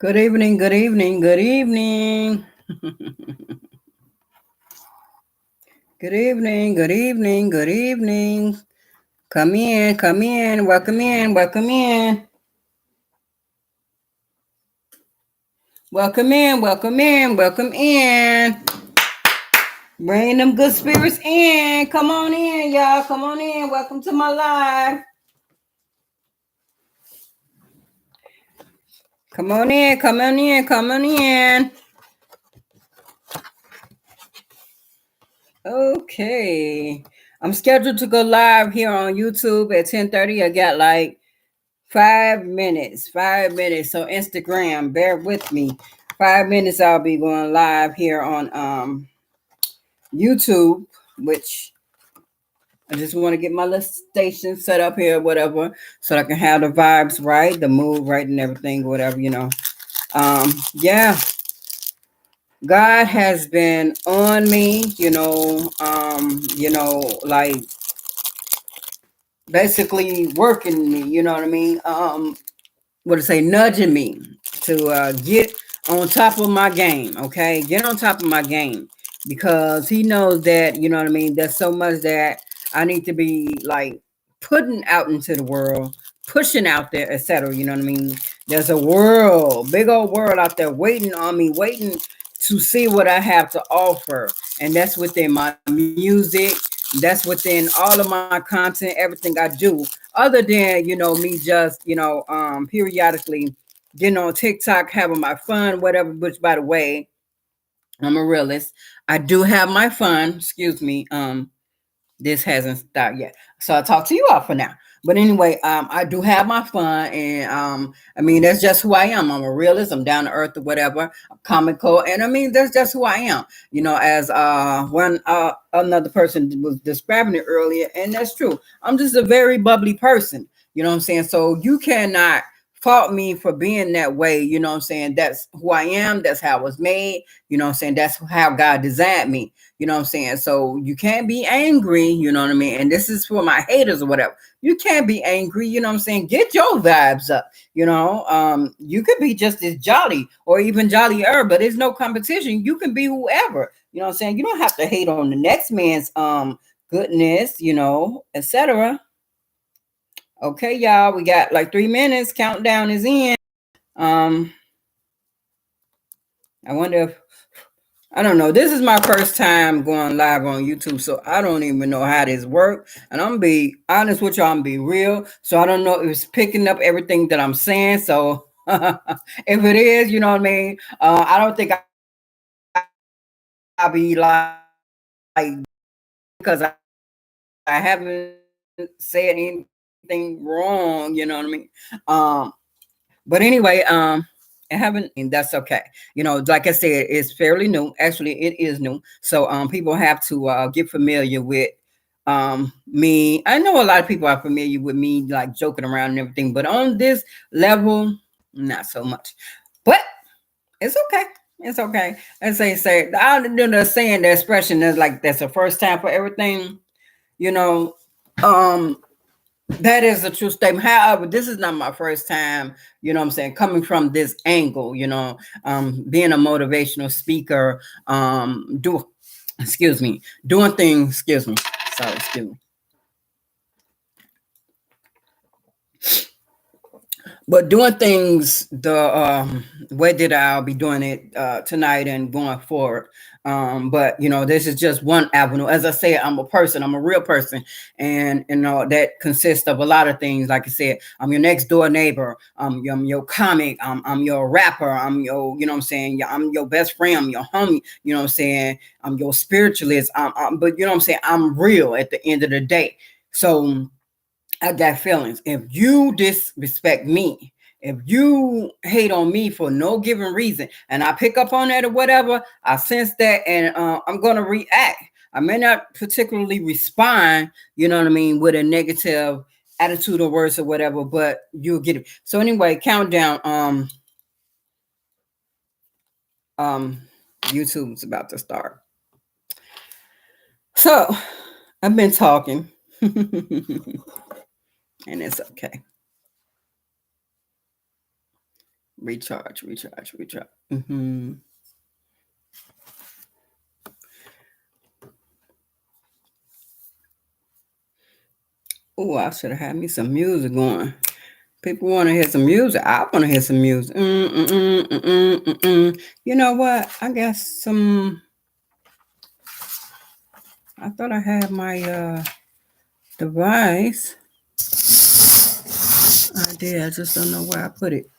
Good evening, good evening, good evening. Good evening, good evening, good evening. Come in, welcome in, welcome in. Welcome in, welcome in, welcome in. Bring them good spirits in. Come on in, y'all. Come on in. Welcome to my live. Come on in, come on in, come on in. Okay. I'm scheduled to go live here on YouTube at 10:30. I got like 5 minutes. 5 minutes. So Instagram, bear with me. 5 minutes I'll be going live here on YouTube, which I just want to get my little station set up here, whatever, so I can have the vibes right, the mood right, and everything, whatever. Yeah. God has been on me, like basically working me, you know what I mean? What to say, nudging me to get on top of my game. Okay, get on top of my game because he knows that, you know what I mean, there's so much that I need to be like putting out into the world, pushing out there, etc. You know what I mean? There's a world, big old world out there waiting on me, waiting to see what I have to offer, and that's within my music, that's within all of my content, everything I do, other than, me just, periodically getting on TikTok, having my fun, whatever. Which, by the way, I'm a realist. I do have my fun. Excuse me. This hasn't started yet, so I'll talk to you all for now. But anyway, I do have my fun, and I mean, that's just who I am. I'm a realist. I'm down to earth or whatever. I'm comical, and I mean, that's just who I am. As one another person was describing it earlier, and that's true. I'm just a very bubbly person. You know what I'm saying? So you cannot fault me for being that way. You know what I'm saying? That's who I am. That's how I was made. You know what I'm saying? That's how God designed me. You know what I'm saying? So you can't be angry, you know what I mean? And this is for my haters or whatever. You can't be angry, you know what I'm saying? Get your vibes up, you could be just as jolly or even jollier, but there's no competition. You can be whoever, you know what I'm saying? You don't have to hate on the next man's goodness, etc. Okay, y'all, we got like 3 minutes. Countdown is in. I wonder if I don't know. This is my first time going live on YouTube, so I don't even know how this works. And I'm gonna be honest with y'all, I'm gonna be real. So I don't know if it's picking up everything that I'm saying. So if it is, you know what I mean. I don't think I'll be like because I haven't said anything wrong. You know what I mean. But anyway, I haven't, and that's okay. Like I said, it's fairly new. Actually, it is new. So people have to get familiar with me. I know a lot of people are familiar with me, like joking around and everything, but on this level, not so much. But it's okay. It's okay. As they say, I don't know the saying, the expression is like that's the first time for everything. You know, um, that is a true statement. However, this is not my first time, you know what I'm saying, coming from this angle, being a motivational speaker, doing things, excuse me. But doing things the way that I'll be doing it tonight and going forward. But this is just one avenue. As I said, I'm a person. I'm a real person, and that consists of a lot of things. Like I said, I'm your next door neighbor. I'm your comic. I'm your rapper. I'm your, you know what I'm saying. I'm your best friend. I'm your homie. You know what I'm saying. I'm your spiritualist. But you know what I'm saying. I'm real at the end of the day. So I got feelings. If you disrespect me, if you hate on me for no given reason, and I pick up on that or whatever, I sense that, and I'm gonna react. I may not particularly respond, you know what I mean, with a negative attitude or words or whatever, but you'll get it. So anyway, countdown. YouTube's about to start. So I've been talking, and it's okay. recharge. Oh, I should have had me some music going. People want to hear some music. I want to hear some music. You know what? I got some. I thought I had my device. I did. I just don't know where I put it.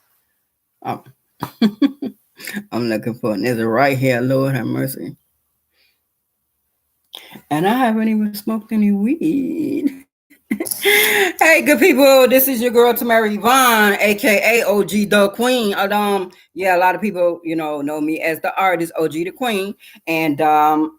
Oh, I'm looking for it. Is it right here? Lord have mercy. And I haven't even smoked any weed. Hey, good people. This is your girl Tamara Yvonne, aka OG the Queen. Yeah, a lot of people, know me as the artist OG the Queen. And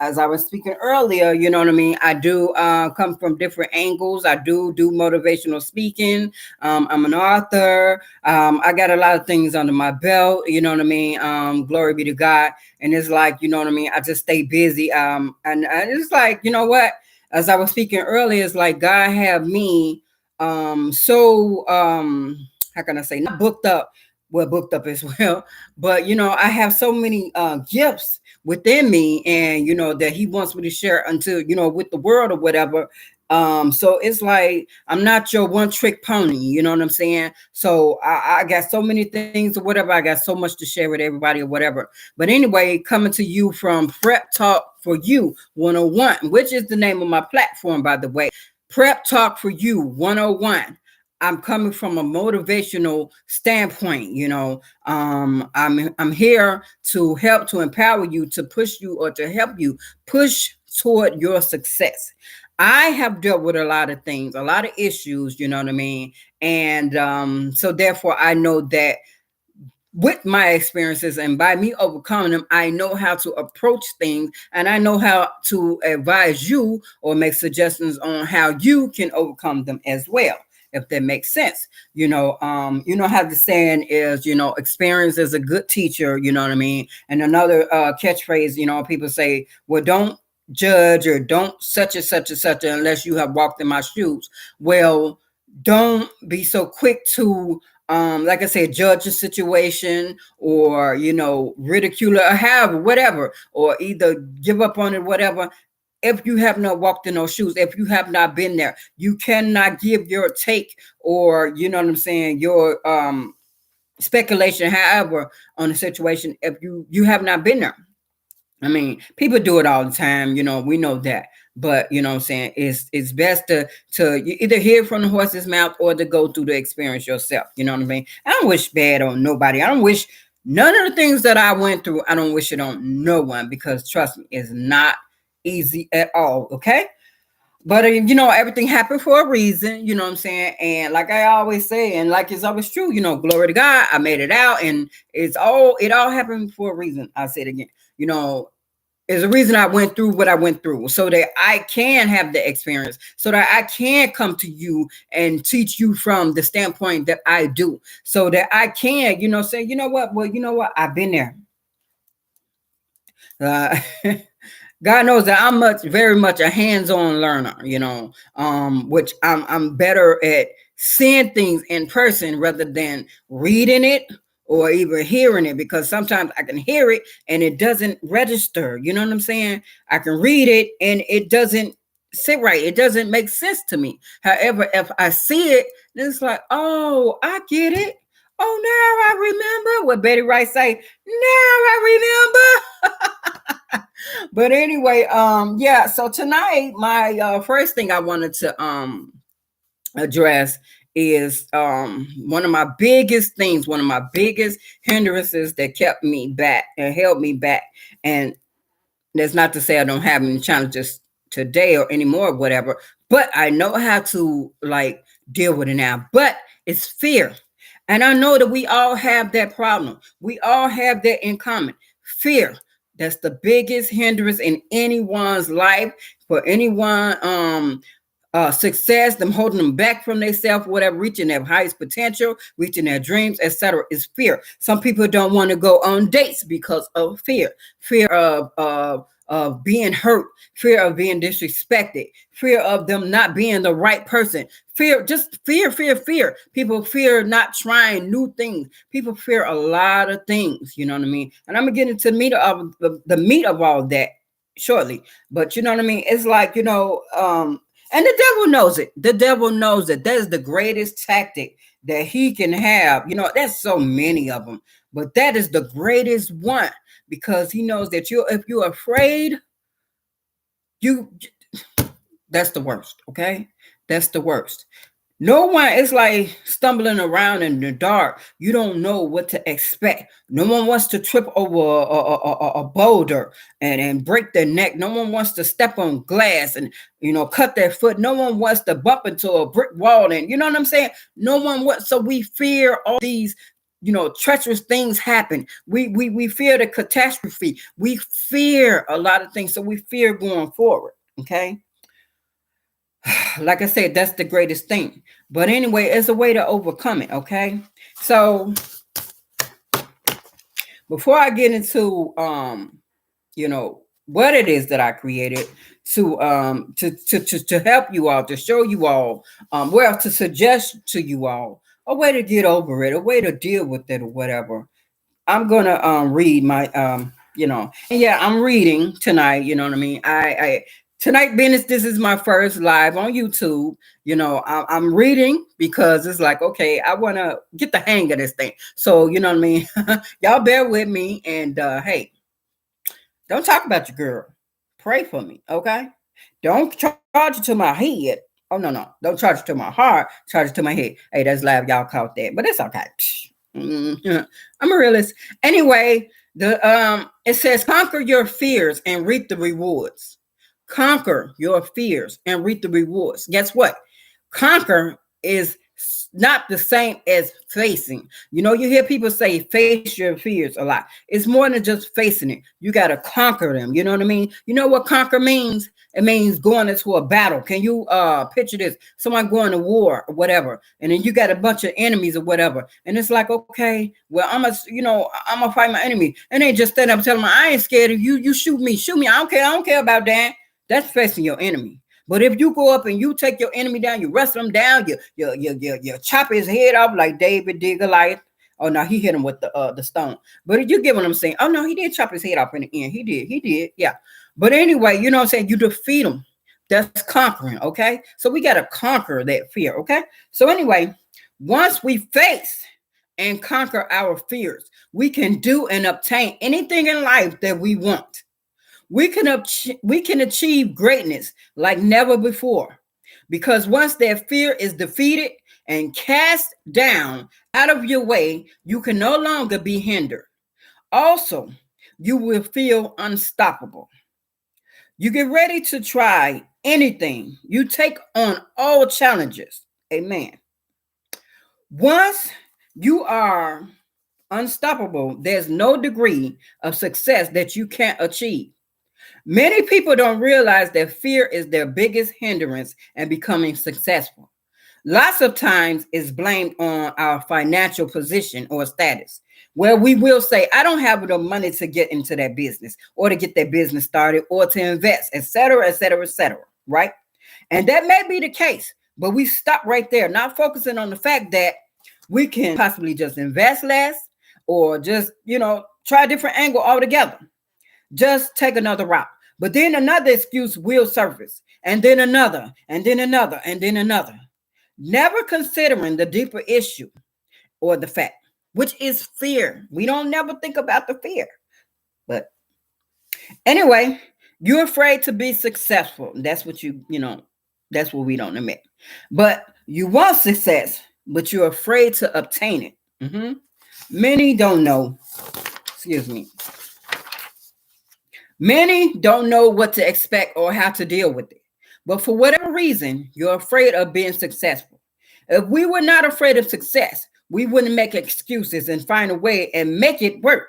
as I was speaking earlier, you know what I mean. I do come from different angles. I do motivational speaking. I'm an author. I got a lot of things under my belt. You know what I mean. Glory be to God. And it's like, you know what I mean. I just stay busy. And it's like, you know what. As I was speaking earlier, it's like God have me so how can I say, not booked up, well, booked up as well, but I have so many gifts within me, and that he wants me to share until with the world or whatever. So it's like I'm not your one trick pony, you know what I'm saying? So I got so many things or whatever. I got so much to share with everybody or whatever. But anyway, coming to you from Prep Talk for You 101, which is the name of my platform, by the way. Prep Talk for You 101. I'm coming from a motivational standpoint, I'm here to help, to empower you, to push you, or to help you push toward your success. I have dealt with a lot of things, a lot of issues, you know what I mean? And so therefore I know that with my experiences and by me overcoming them, I know how to approach things, and I know how to advise you or make suggestions on how you can overcome them as well, if that makes sense. How the saying is, experience is a good teacher, you know what I mean? And another catchphrase, people say, well, don't judge or don't such and such and such unless you have walked in my shoes. Well, don't be so quick to like I said, judge a situation, or ridicule it, or however, whatever, or either give up on it, whatever. If you have not walked in those shoes, if you have not been there, you cannot give your take, or you know what I'm saying, your speculation, however, on the situation, if you have not been there. I mean, people do it all the time, we know that. But you know what I'm saying, it's best to you either hear from the horse's mouth or to go through the experience yourself. You know what I mean? I don't wish bad on nobody. I don't wish none of the things that I went through, I don't wish it on no one, because trust me, it's not easy at all. Okay. But everything happened for a reason, you know what I'm saying? And like I always say, and like it's always true, glory to God, I made it out, and it all happened for a reason. I'll say it again. There's a reason I went through what I went through, so that I can have the experience, so that I can come to you and teach you from the standpoint that I do, so that I can, say, well, I've been there. Uh, God knows that I'm very much a hands-on learner, which I'm better at seeing things in person rather than reading it or even hearing it, because sometimes I can hear it and it doesn't register. You know what I'm saying? I can read it and it doesn't sit right. It doesn't make sense to me. However, if I see it, then it's like, oh, I get it. Oh, now I remember what Betty Wright say. Now I remember. But anyway, yeah. So tonight, my first thing I wanted to address is one of my biggest things, one of my biggest hindrances that kept me back and held me back. And that's not to say I don't have any challenges today or anymore, whatever, but I know how to like deal with it now. But it's fear. And I know that we all have that problem. We all have that in common. Fear. That's the biggest hindrance in anyone's life, for anyone success, them holding them back from themselves, whatever, reaching their highest potential, reaching their dreams, etc., is fear. Some people don't want to go on dates because of fear of of being hurt, fear of being disrespected, fear of them not being the right person, fear, just fear, fear, fear. People fear not trying new things. People fear a lot of things, you know what I mean? And I'm gonna get into the meat of all that shortly. But you know what I mean? It's like, and the devil knows it. The devil knows that that is the greatest tactic that he can have. There's so many of them, but that is the greatest one because he knows that if you're afraid, you that's the worst. Okay, that's the worst. No one, it's like stumbling around in the dark. You don't know what to expect. No one wants to trip over a boulder and break their neck. No one wants to step on glass and, cut their foot. No one wants to bump into a brick wall. And you know what I'm saying? No one wants. So we fear all these, treacherous things happen. We fear the catastrophe. We fear a lot of things. So we fear going forward. Okay. Like I said, that's the greatest thing. But anyway, it's a way to overcome it. Okay. So before I get into what it is that I created to help you all, to show you all, to suggest to you all a way to get over it, a way to deal with it or whatever. I'm gonna read my and yeah, I'm reading tonight, you know what I mean? I tonight, business, this is my first live on YouTube. I'm reading because it's like, okay, I want to get the hang of this thing. So, you know what I mean? Y'all bear with me. And hey, don't talk about your girl. Pray for me, okay? Don't charge it to my head. Oh, no. Don't charge it to my heart. Charge it to my head. Hey, that's live. Y'all caught that. But it's okay. I'm a realist. Anyway, it says, conquer your fears and reap the rewards. Conquer your fears and reap the rewards. Guess what? Conquer is not the same as facing. You hear people say face your fears a lot. It's more than just facing it. You got to conquer them. You know what I mean? You know what conquer means? It means going into a battle. Can you picture this? Someone going to war or whatever, and then you got a bunch of enemies or whatever, and it's like, okay, well, I'm gonna fight my enemy, and they just stand up and tell them, I ain't scared of you. You shoot me. I don't care about that. That's facing your enemy. But if you go up and you take your enemy down, you wrestle him down, you chop his head off like David did Goliath. Oh no, he hit him with the stone. But you get what I'm saying? Oh no, he did chop his head off in the end. He did, yeah. But anyway, you know what I'm saying? You defeat him. That's conquering, okay? So we got to conquer that fear, okay? So anyway, once we face and conquer our fears, we can do and obtain anything in life that we want. We can achieve greatness like never before, because once that fear is defeated and cast down out of your way, you can no longer be hindered. Also, you will feel unstoppable. You get ready to try anything. You take on all challenges. Amen. Once you are unstoppable, there's no degree of success that you can't achieve. Many people don't realize that fear is their biggest hindrance in becoming successful. Lots of times it's blamed on our financial position or status, where we will say, I don't have the money to get into that business or to get that business started or to invest, etc., etc., etc., right? And that may be the case, but we stop right there, not focusing on the fact that we can possibly just invest less or just, try a different angle altogether. Just take another route. But then another excuse will surface, and then another, and then another, and then another. Never considering the deeper issue or the fact, which is fear. We don't never think about the fear. But anyway, you're afraid to be successful. That's what that's what we don't admit. But you want success, but you're afraid to obtain it. Many don't know. Excuse me. Many don't know what to expect or how to deal with it. But for whatever reason, you're afraid of being successful. If we were not afraid of success, we wouldn't make excuses and find a way and make it work.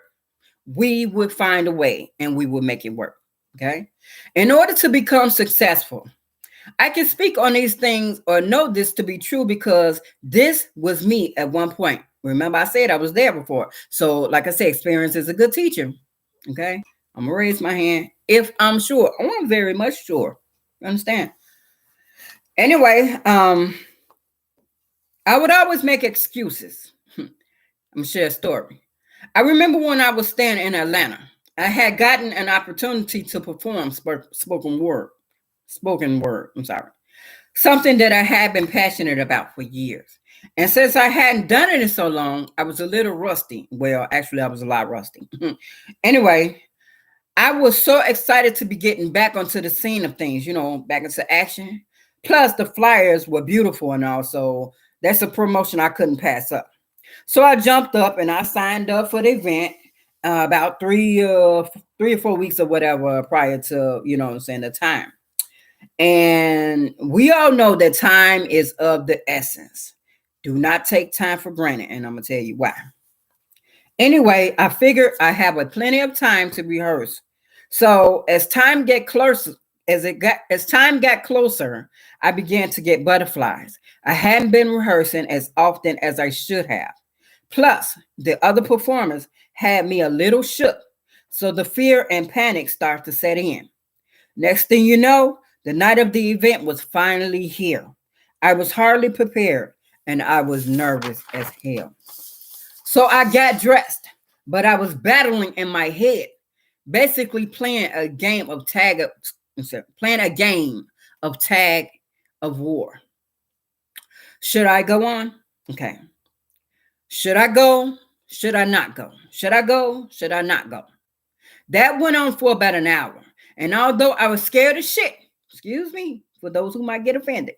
We would find a way and we would make it work. Okay. In order to become successful, I can speak on these things or know this to be true because this was me at one point. Remember, I said I was there before. So, like I said, experience is a good teacher. Okay. I'm gonna raise my hand. if I'm sure. Oh, I'm very much sure. You understand? Anyway, I would always make excuses. I'm gonna share a story. I remember when I was staying in Atlanta, I had gotten an opportunity to perform spoken word. Spoken word. I'm sorry. Something that I had been passionate about for years. And since I hadn't done it in so long, I was a little rusty. Well, actually, I was a lot rusty. Anyway, I was so excited to be getting back onto the scene of things, back into action. Plus, the flyers were beautiful and all, so that's a promotion I couldn't pass up. So I jumped up and I signed up for the event about 3 or 4 weeks or whatever prior to, the time. And we all know that time is of the essence. Do not take time for granted, and I'm gonna tell you why. Anyway, I figured I have a plenty of time to rehearse. So as time got closer, I began to get butterflies. I hadn't been rehearsing as often as I should have. Plus, the other performers had me a little shook. So the fear and panic start to set in. Next thing you know, the night of the event was finally here. I was hardly prepared and I was nervous as hell. So I got dressed, but I was battling in my head, basically playing a game of tag of war. Should I go on? Okay. Should I go? Should I not go? Should I go? Should I not go? That went on for about an hour. And although I was scared as shit, excuse me, for those who might get offended,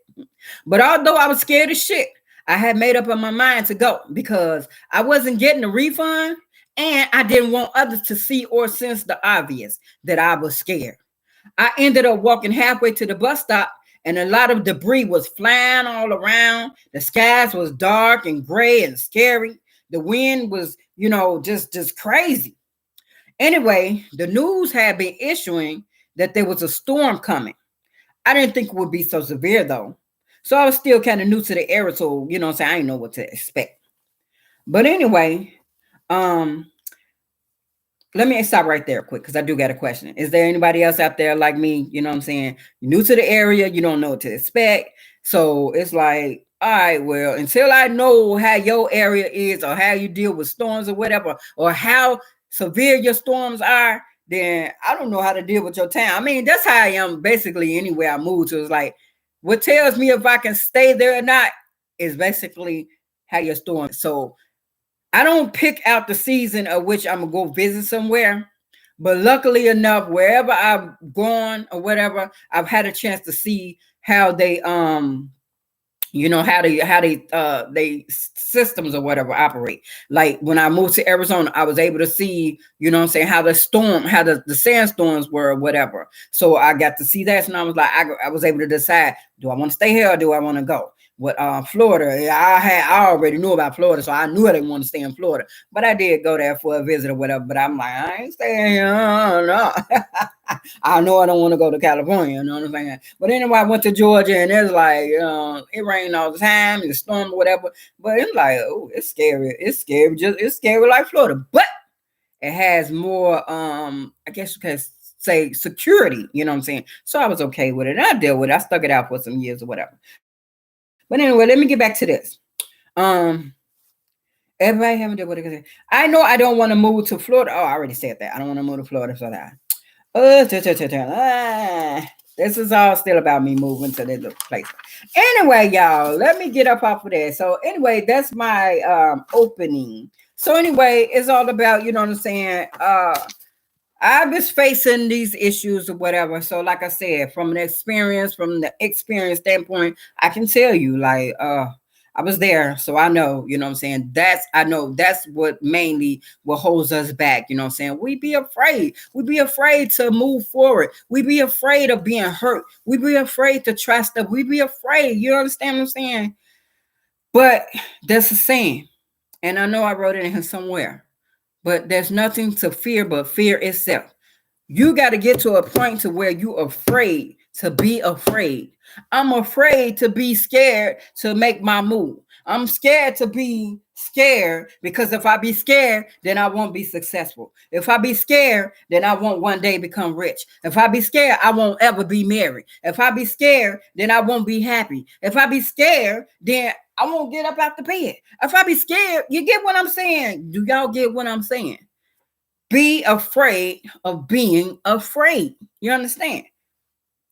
but although I was scared as shit, I had made up in my mind to go because I wasn't getting a refund and I didn't want others to see or sense the obvious that I was scared. I ended up walking halfway to the bus stop and a lot of debris was flying all around. The skies was dark and gray and scary. The wind was, just crazy. Anyway, the news had been issuing that there was a storm coming. I didn't think it would be so severe though. So I was still kind of new to the area. So, I didn't know what to expect. But anyway, let me stop right there quick because I do got a question. Is there anybody else out there like me? You know what I'm saying? You're new to the area, you don't know what to expect. So it's like, all right, well, until I know how your area is or how you deal with storms or whatever, or how severe your storms are, then I don't know how to deal with your town. I mean, that's how I am basically anywhere I move to. It's like what tells me if I can stay there or not is basically how your storm is. So I don't pick out the season of which I'm gonna go visit somewhere, but luckily enough, wherever I've gone or whatever, I've had a chance to see how they they systems or whatever operate. Like when I moved to Arizona, I was able to see, how the sandstorms were or whatever. So I got to see that, and I was like, I was able to decide, do I want to stay here or do I want to go? With Florida, I already knew about Florida, so I knew I didn't want to stay in Florida. But I did go there for a visit or whatever. But I'm like, I ain't staying here. No. I know I don't want to go to California. You know what I'm saying? But anyway, I went to Georgia, and it's like it rained all the time, it's storm or whatever. But it's like, oh, it's scary. It's scary. It's scary like Florida, but it has more. I guess you could say security. You know what I'm saying? So I was okay with it. I dealt with it. I stuck it out for some years or whatever. But anyway, let me get back to this. Everybody haven't done what they can say. I know I don't want to move to Florida. Oh, I already said that. I don't want to move to Florida, so that. This is all still about me moving to this place. Anyway, y'all, let me get up off of there. So anyway, that's my opening. So anyway, it's all about, you know what I'm saying? I was facing these issues or whatever. So like I said, from the experience standpoint, I can tell you like, I was there. So I know, you know what I'm saying? I know that's what mainly what holds us back. You know what I'm saying? We be afraid. We be afraid to move forward. We be afraid of being hurt. We be afraid to try stuff. We be afraid. You understand what I'm saying? But that's a saying. And I know I wrote it in here somewhere. But there's nothing to fear but fear itself. You got to get to a point to where you're afraid to be afraid. I'm afraid to be scared to make my move. I'm scared to be scared, because if I be scared, then I won't be successful. If I be scared, then I won't one day become rich. If I be scared, I won't ever be married. If I be scared, then I won't be happy. If I be scared, then I won't get up out the bed. If I be scared, you get what I'm saying? Do y'all get what I'm saying? Be afraid of being afraid. You understand?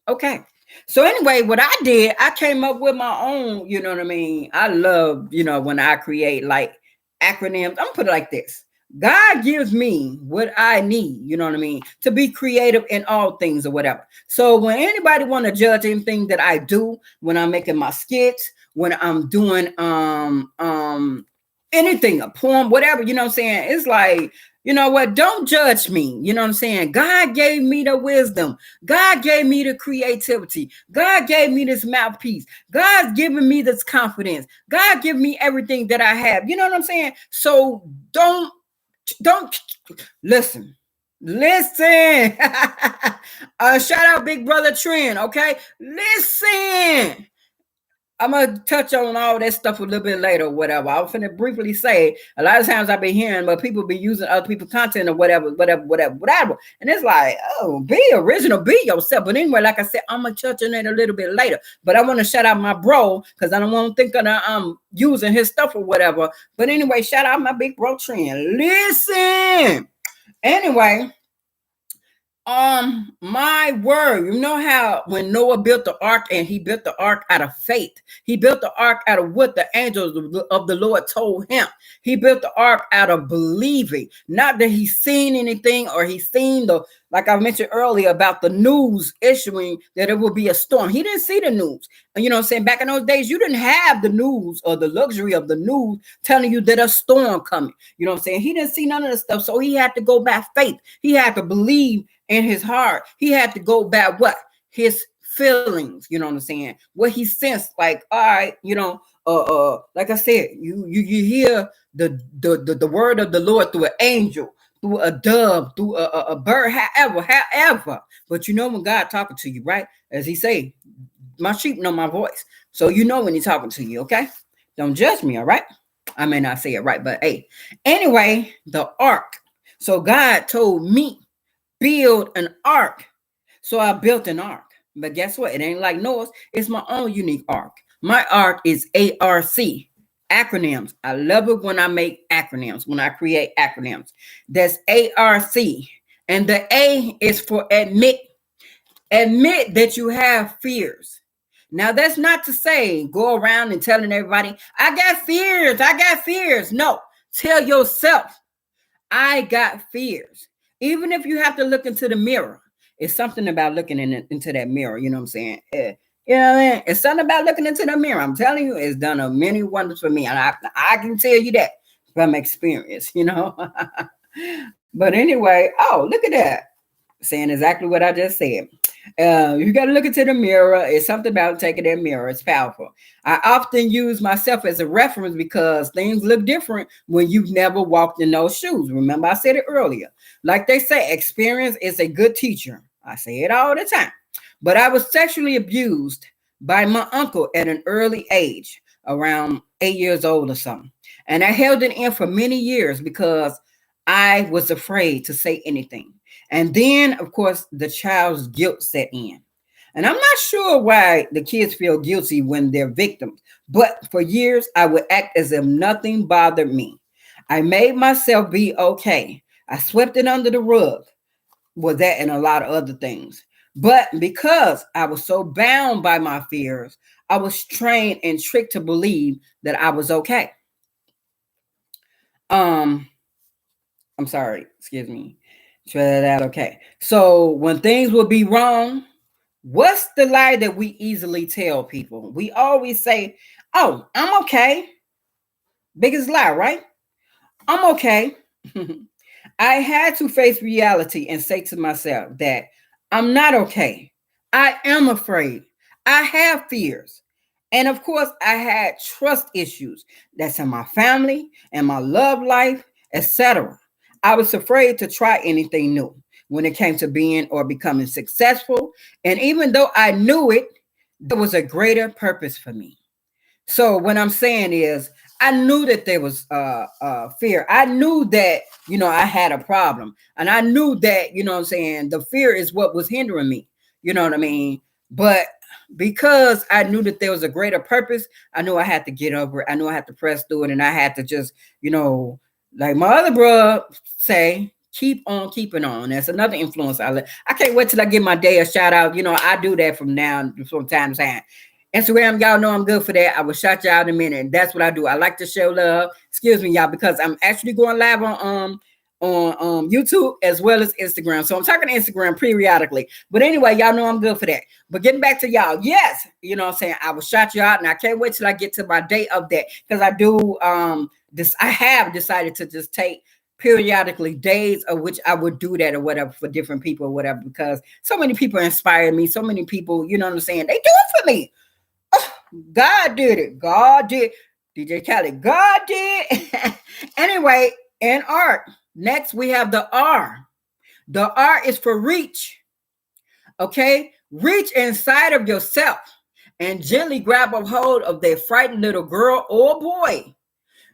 Okay. So anyway, what I did, I came up with my own, you know what I mean? I love, when I create like acronyms. I'm gonna put it like this. God gives me what I need, you know what I mean, to be creative in all things or whatever. So when anybody want to judge anything that I do, when I'm making my skits, when I'm doing anything, a poem, whatever, you know what I'm saying? It's like, you know what? Don't judge me. You know what I'm saying? God gave me the wisdom. God gave me the creativity. God gave me this mouthpiece. God's given me this confidence. God give me everything that I have. You know what I'm saying? So don't listen. Listen. Shout out Big Brother Trend. Okay. Listen. I'm gonna touch on all that stuff a little bit later, or whatever. I was finna briefly say a lot of times I've been hearing, but people be using other people's content or whatever. And it's like, oh, be original, be yourself. But anyway, like I said, I'm gonna touch on it a little bit later. But I want to shout out my bro because I don't want to think that I'm using his stuff or whatever. But anyway, shout out my big bro Trend. Listen. Anyway. My word, you know how when Noah built the ark and he built the ark out of faith, he built the ark out of what the angels of the Lord told him. He built the ark out of believing, not that he's seen anything or he's seen like I mentioned earlier about the news issuing that it would be a storm. He didn't see the news. And you know what I'm saying? Back in those days, you didn't have the news or the luxury of the news telling you that a storm coming. You know what I'm saying? He didn't see none of the stuff. So he had to go by faith. He had to believe in his heart. He had to go by what? His feelings, you know what I'm saying? What he sensed, like, all right, like I said, you hear the word of the Lord through an angel, through a dove, through a bird, however. But you know when God talking to you, right? As he say, my sheep know my voice. So you know when he's talking to you, okay? Don't judge me, all right? I may not say it right, but hey. Anyway, the ark. So God told me, build an ark. So I built an ark. But guess what? It ain't like Noah's. It's my own unique ark. My ark is ARC. Acronyms. I love it when I make acronyms, when I create acronyms. That's ARC. And the A is for admit. Admit that you have fears. Now, that's not to say go around and telling everybody, I got fears. I got fears. No, tell yourself, I got fears. Even if you have to look into the mirror, it's something about looking into that mirror. You know what I'm saying? You know what I mean? It's something about looking into the mirror. I'm telling you, it's done a many wonders for me. And I can tell you that from experience, you know. But anyway, oh, look at that. Saying exactly what I just said. You got to look into the mirror. It's something about taking that mirror. It's powerful. I often use myself as a reference because things look different when you've never walked in those shoes. Remember, I said it earlier. Like they say, experience is a good teacher. I say it all the time. But I was sexually abused by my uncle at an early age, around 8 years old or something. And I held it in for many years because I was afraid to say anything. And then, of course, the child's guilt set in. And I'm not sure why the kids feel guilty when they're victims, but for years, I would act as if nothing bothered me. I made myself be okay. I swept it under the rug. Well, that and a lot of other things. But because I was so bound by my fears, I was trained and tricked to believe that I was okay. I'm sorry, excuse me. Try that out. Okay. So when things will be wrong, what's the lie that we easily tell people? We always say, oh, I'm okay. Biggest lie, right? I'm okay. I had to face reality and say to myself that I'm not okay. I am afraid. I have fears. And of course, I had trust issues. That's in my family and my love life, etc. I was afraid to try anything new when it came to being or becoming successful. And even though I knew it, there was a greater purpose for me. So what I'm saying is I knew that there was fear. I knew that, I had a problem. And I knew that, what I'm saying, the fear is what was hindering me. You know what I mean? But because I knew that there was a greater purpose, I knew I had to get over it. I knew I had to press through it, and I had to just, like my other bro say, keep on keeping on. That's another influence I can't wait till I give my day a shout out. I do that from time to time. Instagram, y'all know I'm good for that. I will shout y'all in a minute. And that's what I do. I like to show love. Excuse me, y'all, because I'm actually going live on YouTube as well as Instagram. So I'm talking to Instagram periodically. But anyway, y'all know I'm good for that. But getting back to y'all, yes, what I'm saying, I will shout you out, and I can't wait till I get to my day of that, because I do I have decided to just take periodically days of which I would do that or whatever for different people or whatever, because so many people inspire me. So many people, you know what I'm saying, they do it for me. God did it. God did. DJ Khaled, God did. Anyway, in art, next we have the R. The R is for reach. Okay? Reach inside of yourself and gently grab a hold of that frightened little girl or boy,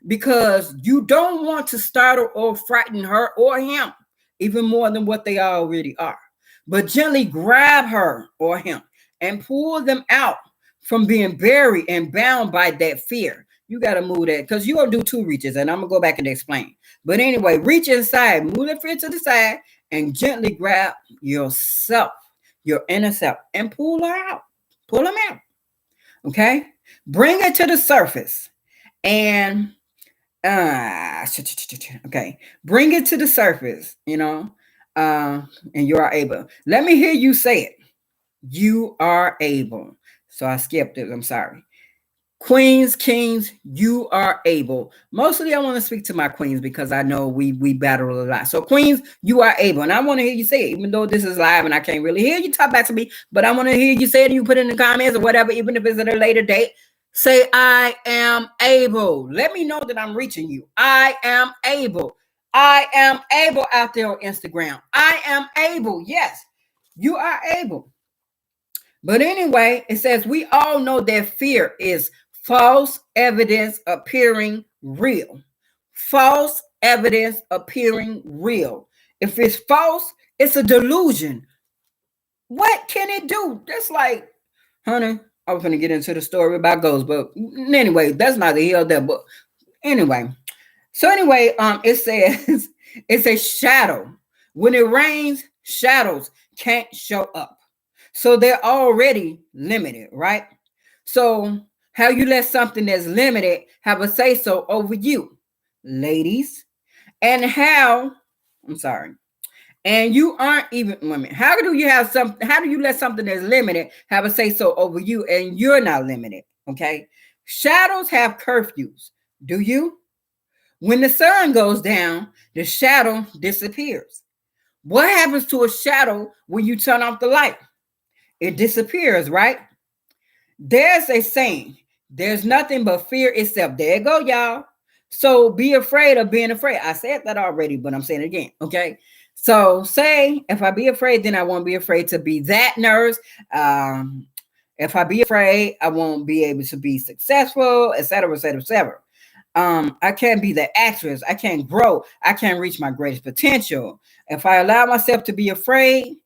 because you don't want to startle or frighten her or him even more than what they already are. But gently grab her or him and pull them out from being buried and bound by that fear. You got to move that, because you're going to do two reaches, and I'm going to go back and explain. But anyway, reach inside, move the fear to the side, and gently grab yourself, your inner self, and pull her out. Pull them out. Okay? Bring it to the surface. And, okay. Bring it to the surface, and you are able. Let me hear you say it. You are able. So I skipped it. I'm sorry. Queens, kings, you are able. Mostly I want to speak to my queens, because I know we battle a lot. So queens, you are able. And I want to hear you say it, even though this is live and I can't really hear you talk back to me, but I want to hear you say it, and you put it in the comments or whatever, even if it's at a later date. Say, I am able. Let me know that I'm reaching you. I am able. I am able out there on Instagram. I am able. Yes, you are able. But anyway, it says we all know that fear is false evidence appearing real. False evidence appearing real. If it's false, it's a delusion. What can it do? Just like, honey, I was going to get into the story about ghosts, but anyway, that's neither here or there. But anyway, it says it's a shadow. When it rains, shadows can't show up. So they're already limited, right? So how you let something that's limited have a say-so over you, ladies? And and you aren't even women. How do you let something that's limited have a say-so over you, and you're not limited? Okay. Shadows have curfews. Do you? When the sun goes down, the shadow disappears. What happens to a shadow when you turn off the light? It disappears, right? There's a saying, there's nothing but fear itself. There you go, y'all. So be afraid of being afraid. I said that already, but I'm saying it again. Okay. So say, if I be afraid, then I won't be afraid to be that nurse. If I be afraid, I won't be able to be successful, etc., etc., etc. I can't be the actress. I can't grow. I can't reach my greatest potential. If I allow myself to be afraid,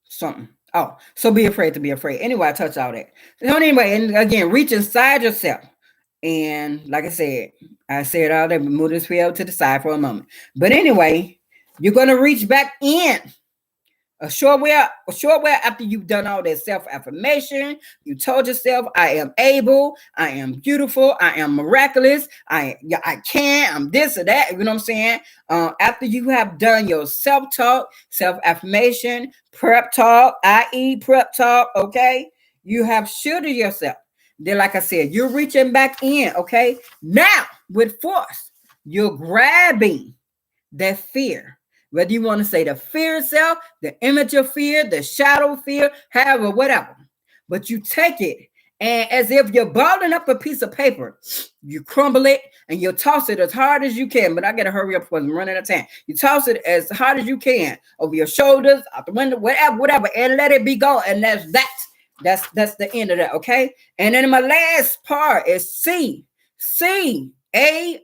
something. Oh, so be afraid to be afraid. Anyway, I touched all that. So anyway, and again, reach inside yourself. And like I said all that, move this wheel to the side for a moment. But anyway, you're going to reach back in. A short while after you've done all that self-affirmation, you told yourself, I am able, I am beautiful, I am miraculous, I can, I'm this or that, you know what I'm saying? After you have done your self-talk, self-affirmation, prep talk, i.e. prep talk, okay? You have shielded yourself. Then, like I said, you're reaching back in, okay? Now, with force, you're grabbing that fear. Whether you want to say the fear itself, the image of fear, the shadow of fear, however, whatever. But you take it, and as if you're balling up a piece of paper, you crumble it and you toss it as hard as you can. But I got to hurry up because I'm running out of time. You toss it as hard as you can over your shoulders, out the window, whatever, and let it be gone. And that's that. That's the end of that. Okay. And then my last part is C. C. C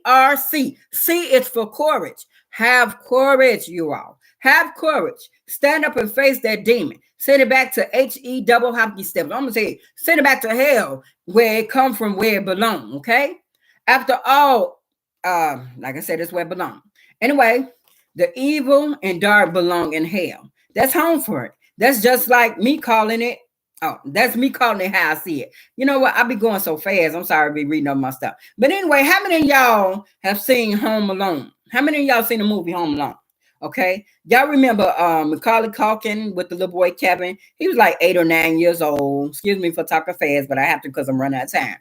is for courage. Have courage, you all. Have courage. Stand up and face that demon. Send it back to He double hockey steps. I'm gonna say send it back to hell where it come from, where it belong. Okay. After all, like I said, it's where it belong. Anyway, the evil and dark belong in hell. That's home for it. That's just like me calling it. Oh, that's me calling it how I see it. You know what? I be going so fast. I'm sorry to be reading up my stuff. But anyway, how many of y'all have seen Home Alone? How many of y'all seen the movie Home Alone? Okay. Y'all remember Macaulay Culkin with the little boy Kevin? He was like 8 or 9 years old. Excuse me for talking fast, but I have to because I'm running out of time.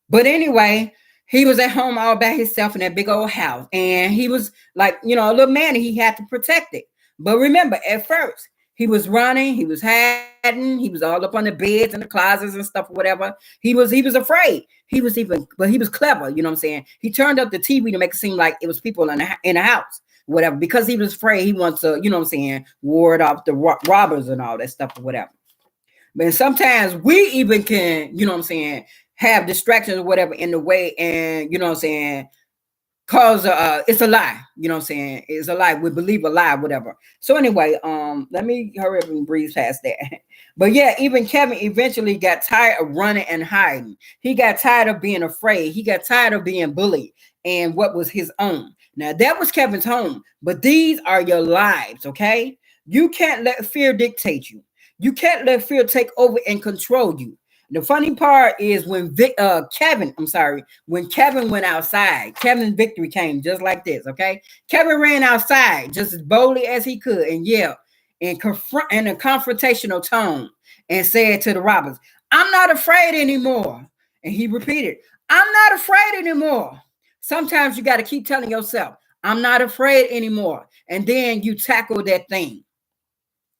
But anyway, he was at home all by himself in that big old house. And he was like, a little man, and he had to protect it. But remember, at first, he was running, he was hiding, he was all up on the beds and the closets and stuff or whatever. He was afraid. But he was clever, you know what I'm saying? He turned up the TV to make it seem like it was people in the house, whatever, because he was afraid. He wants to, you know what I'm saying, ward off the robbers and all that stuff or whatever. But sometimes we even can, you know what I'm saying, have distractions or whatever in the way, and you know what I'm saying, cause it's a lie, you know what I'm saying, it's a lie, we believe a lie, whatever. So anyway, let me hurry up and breeze past that. But yeah, even Kevin eventually got tired of running and hiding. He got tired of being afraid. He got tired of being bullied and what was his own. Now that was Kevin's home, but these are your lives. Okay, you can't let fear dictate you. You can't let fear take over and control you. The funny part is when when Kevin went outside, Kevin's victory came just like this. Okay, Kevin ran outside just as boldly as he could and yelled in a confrontational tone and said to the robbers, "I'm not afraid anymore." And he repeated, "I'm not afraid anymore." Sometimes you got to keep telling yourself, "I'm not afraid anymore," and then you tackle that thing.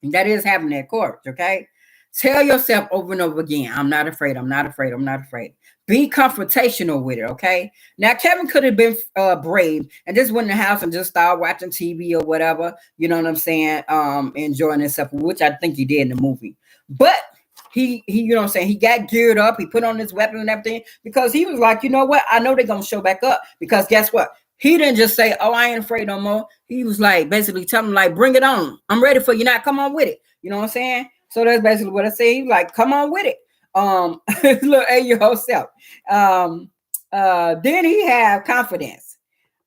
And that is having that courage, okay? Tell yourself over and over again, "I'm not afraid, I'm not afraid, I'm not afraid." Be confrontational with it, okay? Now, Kevin could have been brave and just went in the house and just started watching TV or whatever, you know what I'm saying, enjoying himself, which I think he did in the movie. But you know what I'm saying, he got geared up, he put on his weapon and everything, because he was like, you know what, I know they're going to show back up, because guess what? He didn't just say, "Oh, I ain't afraid no more." He was like, basically telling him, like, "Bring it on. I'm ready for you now. Come on with it." You know what I'm saying? So that's basically what I say. He was like, "Come on with it." Look at your whole self. Then he have confidence.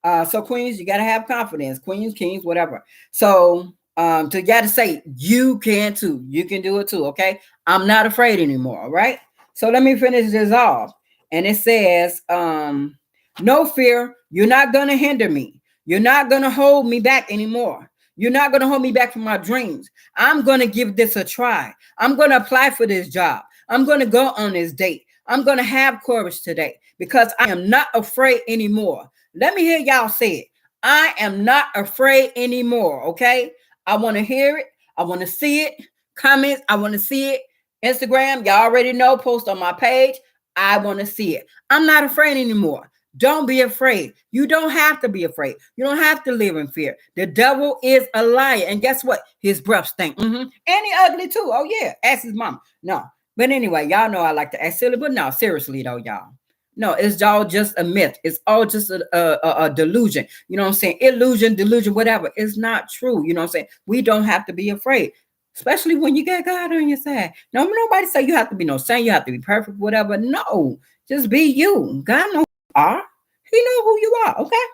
So queens, you gotta have confidence. Queens, kings, whatever. So you gotta say, you can too. You can do it too. Okay. I'm not afraid anymore. All right. So let me finish this off. And it says, "No fear, you're not going to hinder me. You're not going to hold me back anymore. You're not going to hold me back from my dreams. I'm going to give this a try. I'm going to apply for this job. I'm going to go on this date. I'm going to have courage today because I am not afraid anymore." Let me hear y'all say it. I am not afraid anymore, okay? I want to hear it. I want to see it. Comments, I want to see it. Instagram, y'all already know, post on my page. I want to see it. I'm not afraid anymore. Don't be afraid. You don't have to be afraid. You don't have to live in fear. The devil is a liar. And guess what? His breath stink. And he ugly too. Oh, yeah. Ask his mama. No. But anyway, y'all know I like to act silly. But no, seriously though, y'all. No, it's all just a myth. It's all just a delusion. You know what I'm saying? Illusion, delusion, whatever. It's not true. You know what I'm saying? We don't have to be afraid. Especially when you got God on your side. No, nobody say you have to be no saint. You have to be perfect, whatever. No. Just be you. God knows are. He know who you are, okay?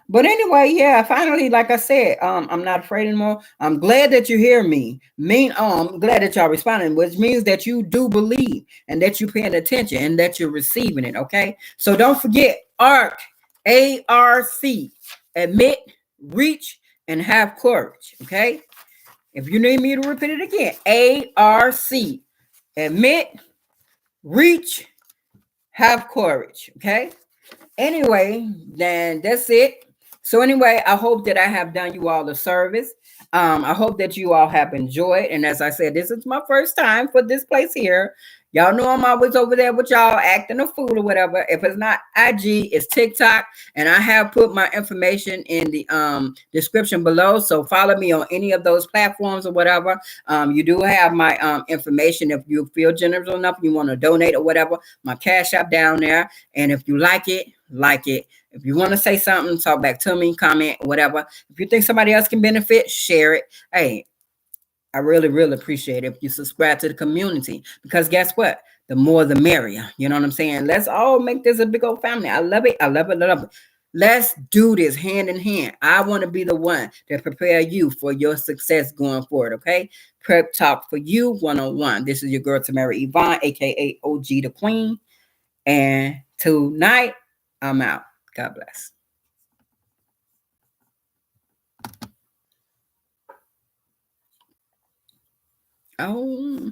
But anyway, yeah, finally, like I said, I'm not afraid anymore. I'm glad that you hear me. I'm glad that y'all responding, which means that you do believe and that you're paying attention and that you're receiving it, okay? So don't forget, ARC, ARC, admit, reach, and have courage, okay? If you need me to repeat it again, ARC, admit, reach, have courage, okay? Anyway, then that's it. So anyway, I hope that I have done you all a service. I hope that you all have enjoyed. And as I said, this is my first time for this place here. Y'all know I'm always over there with y'all acting a fool or whatever. If it's not IG, it's TikTok. And I have put my information in the description below. So follow me on any of those platforms or whatever. You do have my information. If you feel generous enough, you want to donate or whatever, my cash app down there. And if you like it, like it. If you want to say something, talk back to me, comment, whatever. If you think somebody else can benefit, share it. Hey, I really, really appreciate it if you subscribe to the community, because guess what? The more the merrier. You know what I'm saying? Let's all make this a big old family. I love it. I love it. I love it. Let's do this hand in hand. I want to be the one to prepare you for your success going forward. Okay. Prep Talk for You 101. This is your girl, Tamara Yvonne, aka OG the Queen. And tonight, I'm out. God bless. Oh.